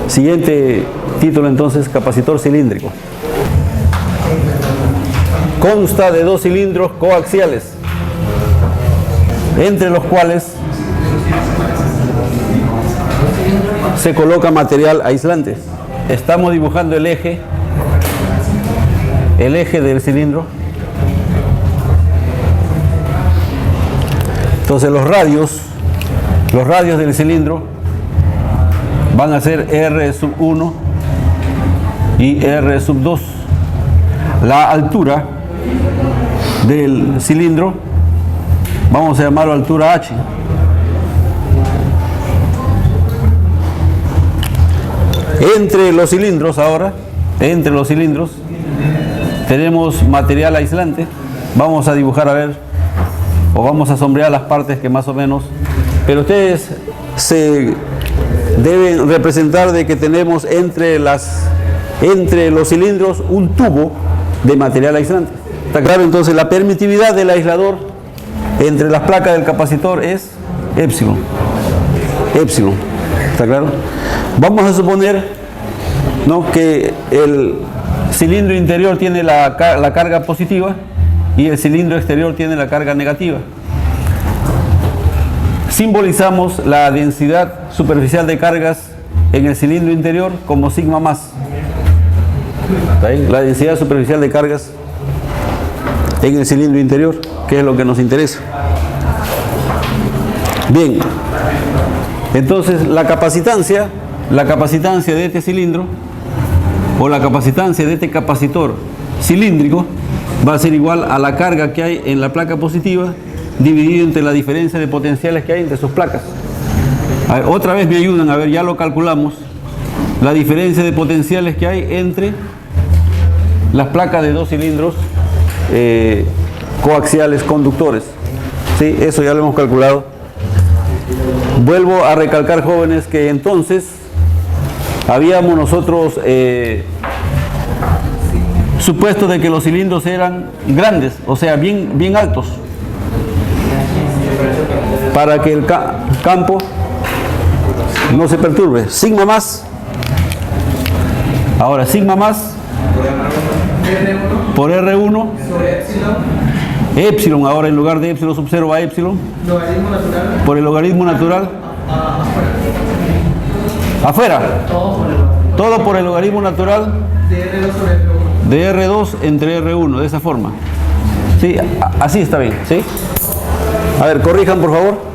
Siguiente título entonces, capacitor cilíndrico. Consta de dos cilindros coaxiales, entre los cuales se coloca material aislante. Estamos dibujando el eje del cilindro. Entonces los radios del cilindro van a ser R sub 1 y R sub 2. La altura del cilindro, vamos a llamarlo altura H. Entre los cilindros ahora, tenemos material aislante. Vamos a dibujar, a ver, o vamos a sombrear las partes que más o menos, pero ustedes se deben representar de que tenemos entre los cilindros un tubo de material aislante. ¿Está claro? Entonces la permitividad del aislador entre las placas del capacitor es épsilon. ¿Está claro? Vamos a suponer, ¿no?, que el cilindro interior tiene la carga positiva y el cilindro exterior tiene la carga negativa. Simbolizamos la densidad superficial de cargas en el cilindro interior como sigma más. ¿Está bien? La densidad superficial de cargas en el cilindro interior, que es lo que nos interesa. Bien, entonces la capacitancia de este cilindro o la capacitancia de este capacitor cilíndrico va a ser igual a la carga que hay en la placa positiva dividido entre la diferencia de potenciales que hay entre sus placas. A ver, otra vez me ayudan, a ver, ya lo calculamos, la diferencia de potenciales que hay entre las placas de dos cilindros coaxiales conductores. Sí, eso ya lo hemos calculado. Vuelvo a recalcar, jóvenes, que entonces habíamos nosotros supuesto de que los cilindros eran grandes, o sea, bien altos, para que el campo no se perturbe. Sigma más, ahora sigma más por R1, épsilon, ahora en lugar de épsilon sub 0 va épsilon, por el logaritmo natural, afuera, todo por el logaritmo natural de R2 entre R1, de esa forma. Sí, así está bien, ¿sí? A ver, corrijan por favor.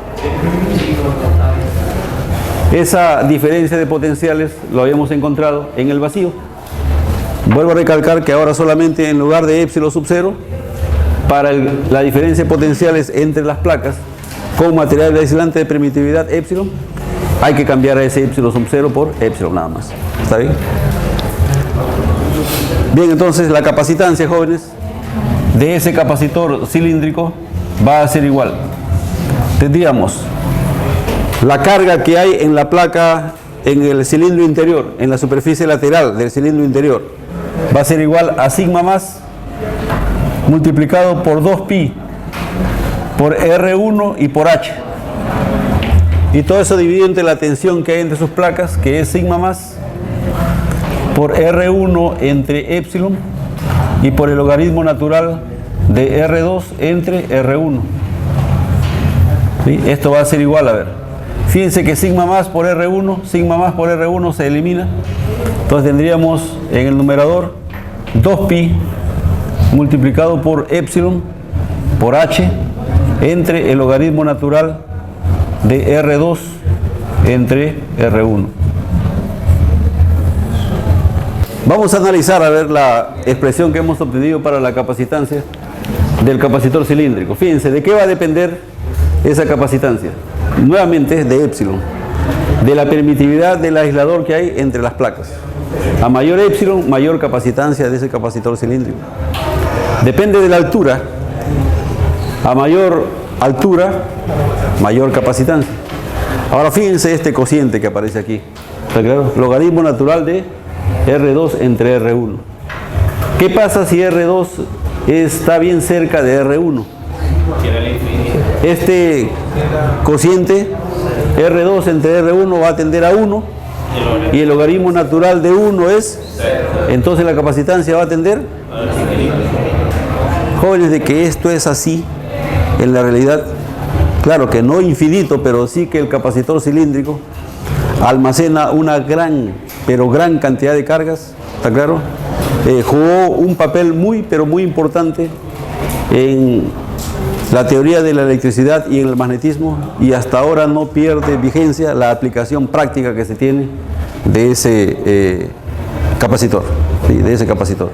Esa diferencia de potenciales lo habíamos encontrado en el vacío. Vuelvo a recalcar que ahora solamente en lugar de épsilon sub 0, para la diferencia de potenciales entre las placas con material aislante de permitividad épsilon, hay que cambiar a ese épsilon sub 0 por épsilon nada más. ¿Está bien? Bien, entonces la capacitancia, jóvenes, de ese capacitor cilíndrico va a ser igual. Tendríamos la carga que hay en la placa, en el cilindro interior, en la superficie lateral del cilindro interior, va a ser igual a sigma más multiplicado por 2pi por R1 y por H. Y todo eso dividido entre la tensión que hay entre sus placas, que es sigma más por R1 entre épsilon y por el logaritmo natural de R2 entre R1. ¿Sí? Esto va a ser igual, a ver, fíjense que sigma más por R1 se elimina. Entonces tendríamos en el numerador 2pi multiplicado por épsilon por H entre el logaritmo natural de R2 entre R1. Vamos a analizar, a ver, la expresión que hemos obtenido para la capacitancia del capacitor cilíndrico. Fíjense, ¿de qué va a depender esa capacitancia? Nuevamente de épsilon, de la permitividad del aislador que hay entre las placas. A mayor épsilon, mayor capacitancia de ese capacitor cilíndrico. Depende de la altura. A mayor altura, mayor capacitancia. Ahora fíjense este cociente que aparece aquí. ¿Está claro? Logaritmo natural de R2 entre R1. ¿Qué pasa si R2 está bien cerca de R1? Este cociente R2 entre R1 va a tender a 1 y el logaritmo natural de 1 es, entonces la capacitancia va a tender, jóvenes, de que esto es así en la realidad. Claro que no infinito, pero sí que el capacitor cilíndrico almacena una gran, pero gran cantidad de cargas, ¿está claro? Jugó un papel pero muy importante en la teoría de la electricidad y en el magnetismo, y hasta ahora no pierde vigencia la aplicación práctica que se tiene de ese capacitor, ¿sí? De ese capacitor.